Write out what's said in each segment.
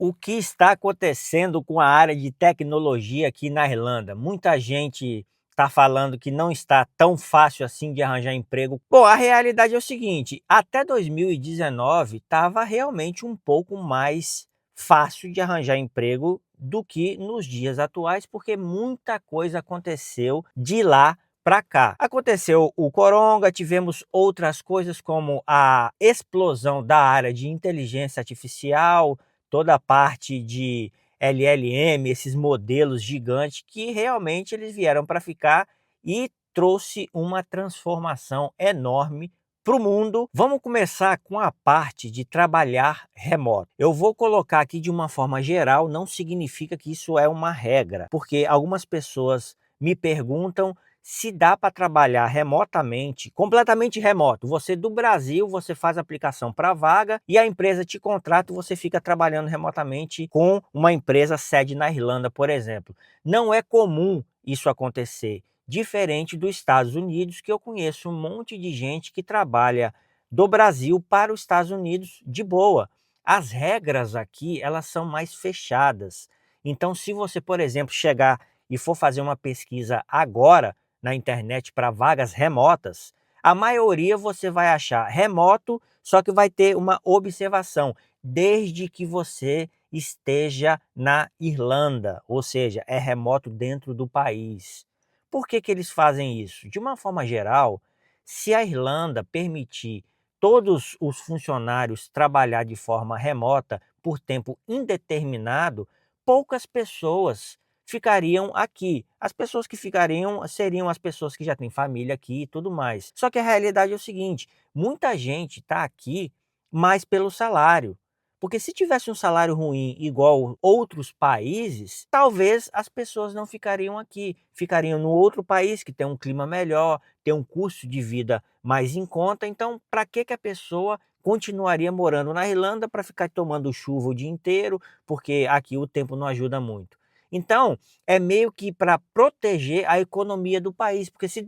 O que está acontecendo com a área de tecnologia aqui na Irlanda? Muita gente está falando que não está tão fácil assim de arranjar emprego. Bom, a realidade é o seguinte: até 2019 estava realmente um pouco mais fácil de arranjar emprego do que nos dias atuais, porque muita coisa aconteceu de lá para cá. Aconteceu o coronga, tivemos outras coisas como a explosão da área de inteligência artificial, toda a parte de LLM, esses modelos gigantes que realmente eles vieram para ficar e trouxe uma transformação enorme para o mundo. Vamos começar com a parte de trabalhar remoto. Eu vou colocar aqui de uma forma geral, não significa que isso é uma regra, porque algumas pessoas me perguntam se dá para trabalhar remotamente, completamente remoto. Você do Brasil, você faz a aplicação para a vaga e a empresa te contrata e você fica trabalhando remotamente com uma empresa sede na Irlanda, por exemplo. Não é comum isso acontecer, diferente dos Estados Unidos, que eu conheço um monte de gente que trabalha do Brasil para os Estados Unidos de boa. As regras aqui, elas são mais fechadas. Então, se você, por exemplo, chegar e for fazer uma pesquisa agora na internet para vagas remotas, a maioria você vai achar remoto, só que vai ter uma observação, desde que você esteja na Irlanda, ou seja, é remoto dentro do país. Por que que eles fazem isso? De uma forma geral, se a Irlanda permitir todos os funcionários trabalhar de forma remota por tempo indeterminado, poucas pessoas ficariam aqui. As pessoas que ficariam seriam as pessoas que já têm família aqui e tudo mais. Só que a realidade é o seguinte: muita gente está aqui mais pelo salário. Porque se tivesse um salário ruim igual outros países, talvez as pessoas não ficariam aqui, ficariam no outro país que tem um clima melhor, tem um custo de vida mais em conta. Então, para que que a pessoa continuaria morando na Irlanda para ficar tomando chuva o dia inteiro, porque aqui o tempo não ajuda muito. Então, é meio que para proteger a economia do país, porque se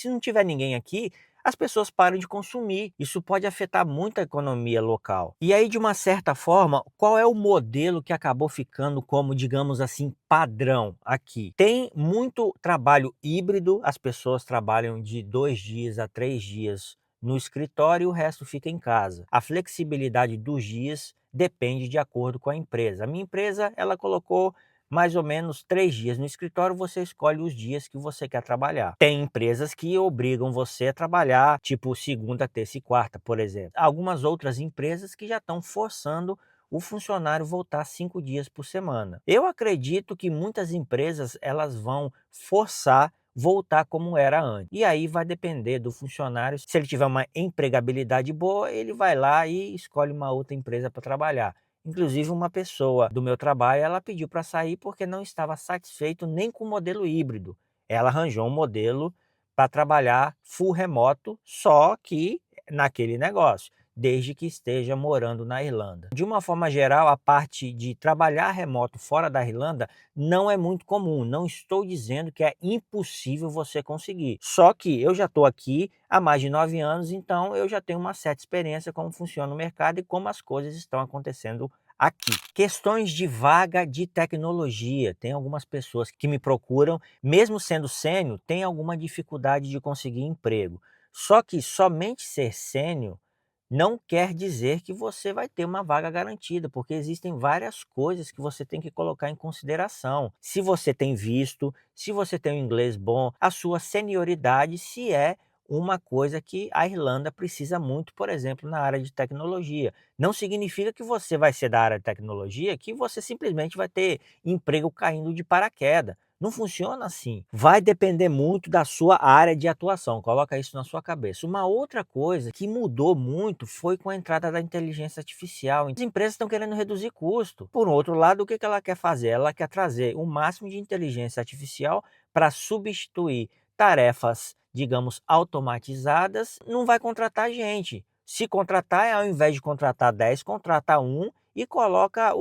não tiver ninguém aqui, as pessoas param de consumir. Isso pode afetar muito a economia local. E aí, de uma certa forma, qual é o modelo que acabou ficando como, digamos assim, padrão aqui? Tem muito trabalho híbrido, as pessoas trabalham de 2 dias a 3 dias no escritório e o resto fica em casa. A flexibilidade dos dias depende de acordo com a empresa. A minha empresa, ela colocou mais ou menos 3 dias no escritório, você escolhe os dias que você quer trabalhar. Tem empresas que obrigam você a trabalhar, tipo segunda, terça e quarta, por exemplo. Algumas outras empresas que já estão forçando o funcionário voltar 5 dias por semana. Eu acredito que muitas empresas elas vão forçar voltar como era antes. E aí vai depender do funcionário. Se ele tiver uma empregabilidade boa, ele vai lá e escolhe uma outra empresa para trabalhar. Inclusive uma pessoa do meu trabalho, ela pediu para sair porque não estava satisfeito nem com o modelo híbrido. Ela arranjou um modelo para trabalhar full remoto, só que naquele negócio, desde que esteja morando na Irlanda. De uma forma geral, a parte de trabalhar remoto fora da Irlanda não é muito comum. Não estou dizendo que é impossível você conseguir. Só que eu já estou aqui há mais de 9 anos, então eu já tenho uma certa experiência como funciona o mercado e como as coisas estão acontecendo aqui. Questões de vaga de tecnologia. Tem algumas pessoas que me procuram, mesmo sendo sênior, tem alguma dificuldade de conseguir emprego. Só que somente ser sênior não quer dizer que você vai ter uma vaga garantida, porque existem várias coisas que você tem que colocar em consideração. Se você tem visto, se você tem um inglês bom, a sua senioridade, se é uma coisa que a Irlanda precisa muito, por exemplo, na área de tecnologia. Não significa que você vai ser da área de tecnologia que você simplesmente vai ter emprego caindo de paraquedas. Não funciona assim. Vai depender muito da sua área de atuação. Coloca isso na sua cabeça. Uma outra coisa que mudou muito foi com a entrada da inteligência artificial. As empresas estão querendo reduzir custo. Por outro lado, o que que ela quer fazer? Ela quer trazer o máximo de inteligência artificial para substituir tarefas, digamos, automatizadas. Não vai contratar gente. Se contratar, ao invés de contratar 10, contrata um e coloca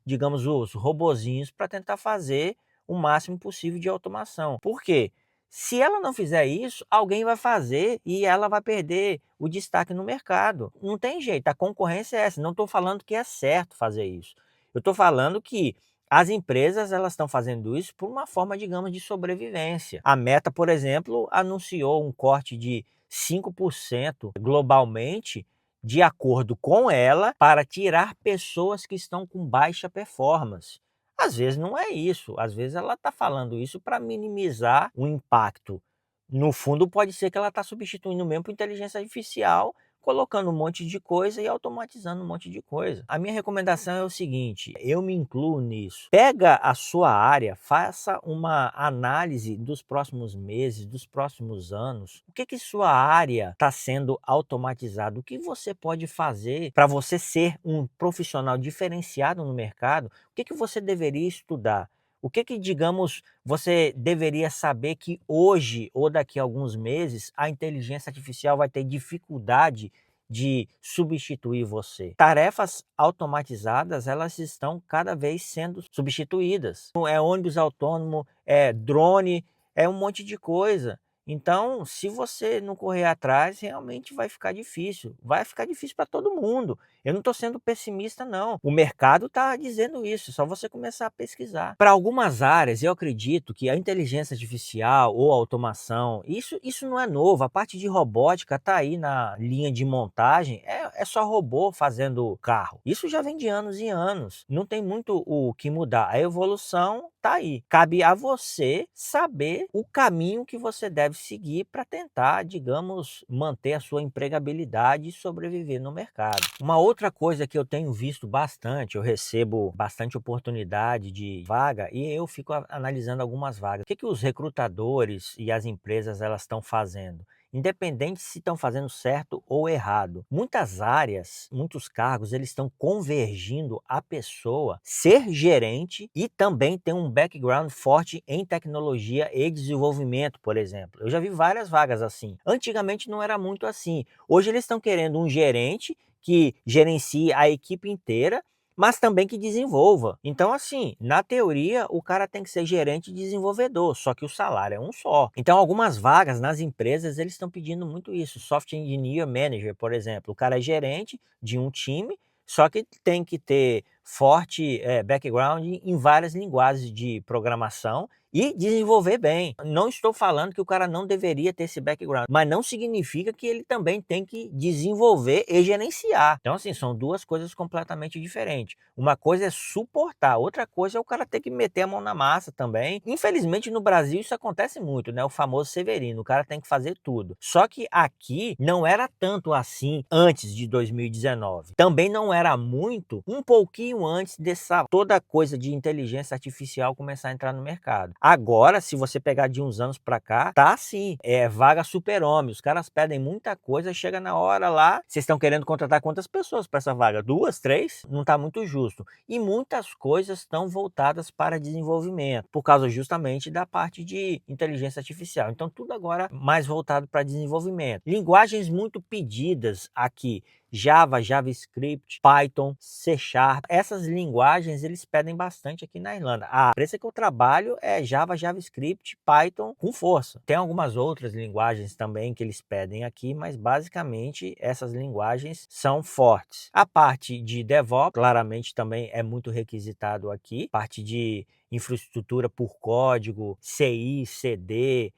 digamos, os robozinhos para tentar fazer o máximo possível de automação. Por quê? Se ela não fizer isso, alguém vai fazer e ela vai perder o destaque no mercado. Não tem jeito, a concorrência é essa. Não estou falando que é certo fazer isso. Eu estou falando que as empresas elas estão fazendo isso por uma forma, digamos, de sobrevivência. A Meta, por exemplo, anunciou um corte de 5% globalmente, de acordo com ela, para tirar pessoas que estão com baixa performance. Às vezes não é isso, às vezes ela está falando isso para minimizar o impacto. No fundo, pode ser que ela está substituindo mesmo por inteligência artificial, colocando um monte de coisa e automatizando um monte de coisa. A minha recomendação é o seguinte, eu me incluo nisso. Pega a sua área, faça uma análise dos próximos meses, dos próximos anos. O que sua área está sendo automatizada? O que você pode fazer para você ser um profissional diferenciado no mercado? O que você deveria estudar? O que, digamos, você deveria saber que hoje ou daqui a alguns meses a inteligência artificial vai ter dificuldade de substituir você? Tarefas automatizadas, elas estão cada vez sendo substituídas. É ônibus autônomo, é drone, é um monte de coisa. Então, se você não correr atrás, realmente vai ficar difícil. Vai ficar difícil para todo mundo. Eu não estou sendo pessimista, não. O mercado está dizendo isso, é só você começar a pesquisar. Para algumas áreas, eu acredito que a inteligência artificial ou a automação, isso não é novo. A parte de robótica está aí na linha de montagem, é só robô fazendo carro. Isso já vem de anos e anos. Não tem muito o que mudar. A evolução está aí. Cabe a você saber o caminho que você deve seguir para tentar, digamos, manter a sua empregabilidade e sobreviver no mercado. Uma outra coisa que eu tenho visto bastante, eu recebo bastante oportunidade de vaga e eu fico analisando algumas vagas. O que os recrutadores e as empresas elas estão fazendo? Independente se estão fazendo certo ou errado. Muitas áreas, muitos cargos, eles estão convergindo a pessoa ser gerente e também ter um background forte em tecnologia e desenvolvimento, por exemplo. Eu já vi várias vagas assim. Antigamente não era muito assim. Hoje eles estão querendo um gerente que gerencie a equipe inteira, mas também que desenvolva. Então, assim, na teoria, o cara tem que ser gerente e desenvolvedor, só que o salário é um só. Então, algumas vagas nas empresas, eles estão pedindo muito isso. Software Engineer Manager, por exemplo. O cara é gerente de um time, só que tem que ter forte background em várias linguagens de programação e desenvolver bem. Não estou falando que o cara não deveria ter esse background, mas não significa que ele também tem que desenvolver e gerenciar. Então, assim, são duas coisas completamente diferentes. Uma coisa é suportar, outra coisa é o cara ter que meter a mão na massa também. Infelizmente, no Brasil isso acontece muito, né? O famoso Severino, o cara tem que fazer tudo. Só que aqui não era tanto assim antes de 2019. Também não era muito, um pouquinho antes dessa toda coisa de inteligência artificial começar a entrar no mercado. Agora, se você pegar de uns anos para cá, tá assim, vaga super-homem, os caras pedem muita coisa, chega na hora lá, vocês estão querendo contratar quantas pessoas para essa vaga? 2, 3? Não tá muito justo. E muitas coisas estão voltadas para desenvolvimento, por causa justamente da parte de inteligência artificial. Então, tudo agora mais voltado para desenvolvimento. Linguagens muito pedidas aqui, Java, JavaScript, Python, C Sharp. Essas linguagens eles pedem bastante aqui na Irlanda. A empresa que eu trabalho é Java, JavaScript, Python com força. Tem algumas outras linguagens também que eles pedem aqui, mas basicamente essas linguagens são fortes. A parte de DevOps, claramente também é muito requisitado aqui. Parte de infraestrutura por código, CI, CD,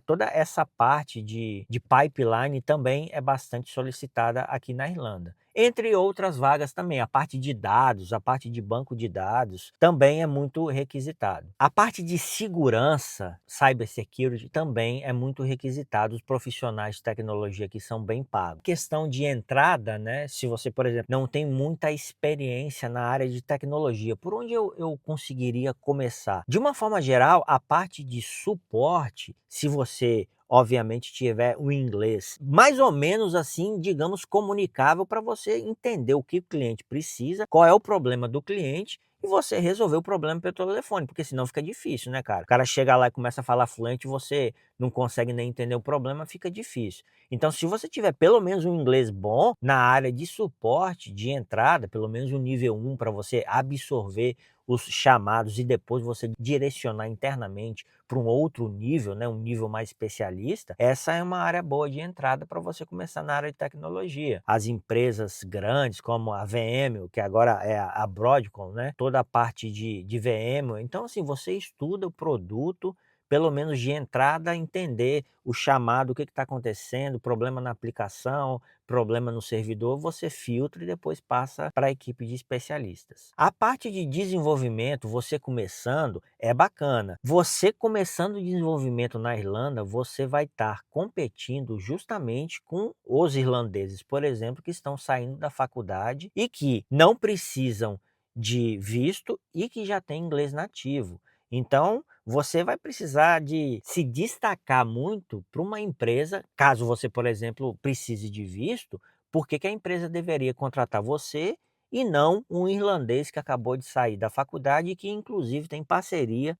toda essa parte de pipeline também é bastante solicitada aqui na Irlanda. Entre outras vagas também, a parte de dados, a parte de banco de dados também é muito requisitado. A parte de segurança, cybersecurity, também é muito requisitado. Os profissionais de tecnologia que são bem pagos. Questão de entrada, né? Se você, por exemplo, não tem muita experiência na área de tecnologia, por onde eu conseguiria começar? De uma forma geral, a parte de suporte, se você obviamente tiver o inglês mais ou menos assim, digamos, comunicável para você entender o que o cliente precisa, qual é o problema do cliente e você resolver o problema pelo telefone, porque senão fica difícil, né, cara? O cara chega lá e começa a falar fluente e você não consegue nem entender o problema, fica difícil. Então, se você tiver pelo menos um inglês bom na área de suporte, de entrada, pelo menos um nível 1 para você absorver os chamados e depois você direcionar internamente para um outro nível, né, um nível mais especialista, essa é uma área boa de entrada para você começar na área de tecnologia. As empresas grandes como a VMware, que agora é a Broadcom, né, toda a parte de VMware, então assim, você estuda o produto, pelo menos de entrada, entender o chamado, o que está acontecendo, problema na aplicação, problema no servidor, você filtra e depois passa para a equipe de especialistas. A parte de desenvolvimento, você começando, é bacana. Você começando o desenvolvimento na Irlanda, você vai estar competindo justamente com os irlandeses, por exemplo, que estão saindo da faculdade e que não precisam de visto e que já têm inglês nativo. Então, você vai precisar de se destacar muito para uma empresa, caso você, por exemplo, precise de visto, por que que a empresa deveria contratar você e não um irlandês que acabou de sair da faculdade e que inclusive tem parcerias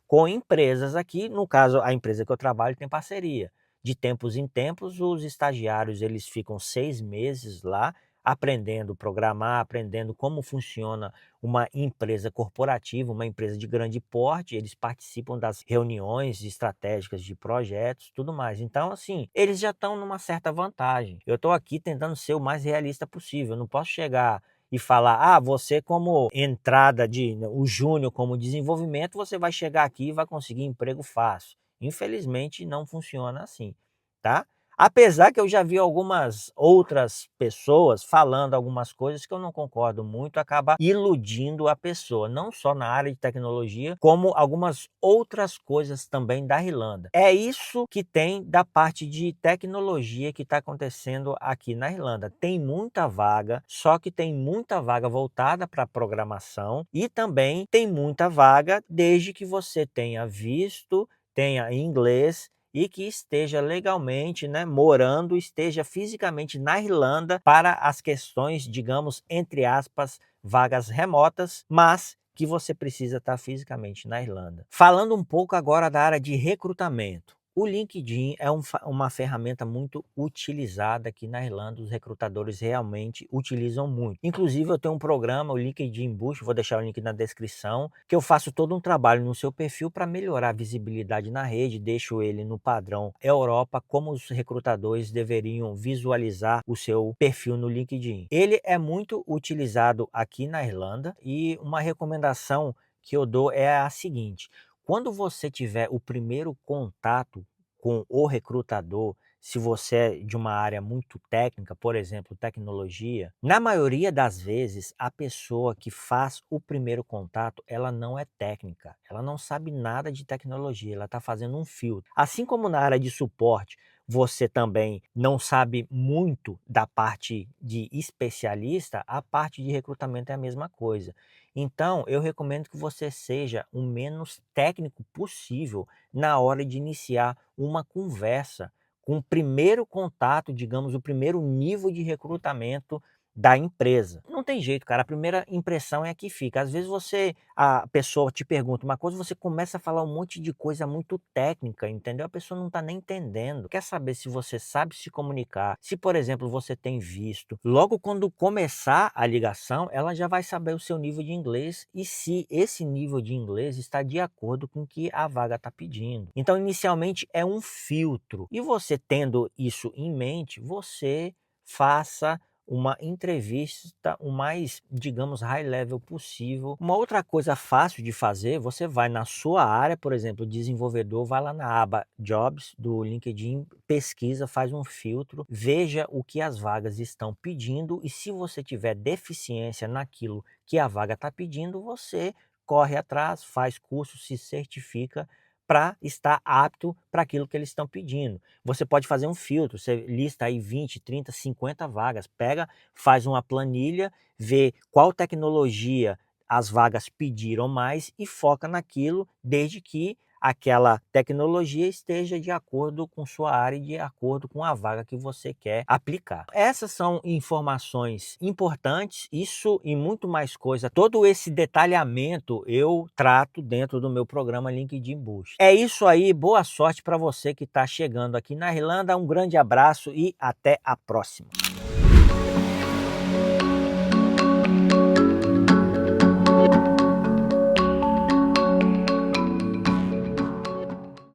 com empresas aqui, no caso a empresa que eu trabalho tem parceria. De tempos em tempos, os estagiários eles ficam 6 meses lá aprendendo a programar, aprendendo como funciona uma empresa corporativa, uma empresa de grande porte, eles participam das reuniões estratégicas de projetos, tudo mais. Então, assim, eles já estão numa certa vantagem. Eu estou aqui tentando ser o mais realista possível. Eu não posso chegar e falar, ah, você como entrada o júnior como desenvolvimento, você vai chegar aqui e vai conseguir emprego fácil. Infelizmente, não funciona assim, tá? Apesar que eu já vi algumas outras pessoas falando algumas coisas que eu não concordo muito, acaba iludindo a pessoa, não só na área de tecnologia, como algumas outras coisas também da Irlanda. É isso que tem da parte de tecnologia que está acontecendo aqui na Irlanda. Tem muita vaga, só que tem muita vaga voltada para programação e também tem muita vaga desde que você tenha visto, tenha inglês e que esteja legalmente, né, morando, esteja fisicamente na Irlanda para as questões, digamos, entre aspas, vagas remotas, mas que você precisa estar fisicamente na Irlanda. Falando um pouco agora da área de recrutamento. O LinkedIn é uma ferramenta muito utilizada aqui na Irlanda, os recrutadores realmente utilizam muito. Inclusive eu tenho um programa, o LinkedIn Boost, vou deixar o link na descrição, que eu faço todo um trabalho no seu perfil para melhorar a visibilidade na rede, deixo ele no padrão Europa, como os recrutadores deveriam visualizar o seu perfil no LinkedIn. Ele é muito utilizado aqui na Irlanda e uma recomendação que eu dou é a seguinte: quando você tiver o primeiro contato com o recrutador, se você é de uma área muito técnica, por exemplo, tecnologia, na maioria das vezes a pessoa que faz o primeiro contato, ela não é técnica, ela não sabe nada de tecnologia, ela está fazendo um filtro. Assim como na área de suporte, você também não sabe muito da parte de especialista, a parte de recrutamento é a mesma coisa. Então, eu recomendo que você seja o menos técnico possível na hora de iniciar uma conversa com o primeiro contato, digamos, o primeiro nível de recrutamento da empresa. Não tem jeito, cara, a primeira impressão é a que fica. Às vezes a pessoa te pergunta uma coisa, você começa a falar um monte de coisa muito técnica, entendeu? A pessoa não está nem entendendo. Quer saber se você sabe se comunicar, se, por exemplo, você tem visto. Logo quando começar a ligação, ela já vai saber o seu nível de inglês e se esse nível de inglês está de acordo com o que a vaga está pedindo. Então, inicialmente é um filtro. E você tendo isso em mente, você faça uma entrevista o mais, digamos, high level possível. Uma outra coisa fácil de fazer, você vai na sua área, por exemplo, desenvolvedor, vai lá na aba Jobs do LinkedIn, pesquisa, faz um filtro, veja o que as vagas estão pedindo e se você tiver deficiência naquilo que a vaga está pedindo, você corre atrás, faz curso, se certifica para estar apto para aquilo que eles estão pedindo. Você pode fazer um filtro, você lista aí 20, 30, 50 vagas, pega, faz uma planilha, vê qual tecnologia as vagas pediram mais e foca naquilo, desde que aquela tecnologia esteja de acordo com sua área e de acordo com a vaga que você quer aplicar. Essas são informações importantes, isso e muito mais coisa, todo esse detalhamento eu trato dentro do meu programa LinkedIn Boost. É isso aí, boa sorte para você que está chegando aqui na Irlanda, um grande abraço e até a próxima.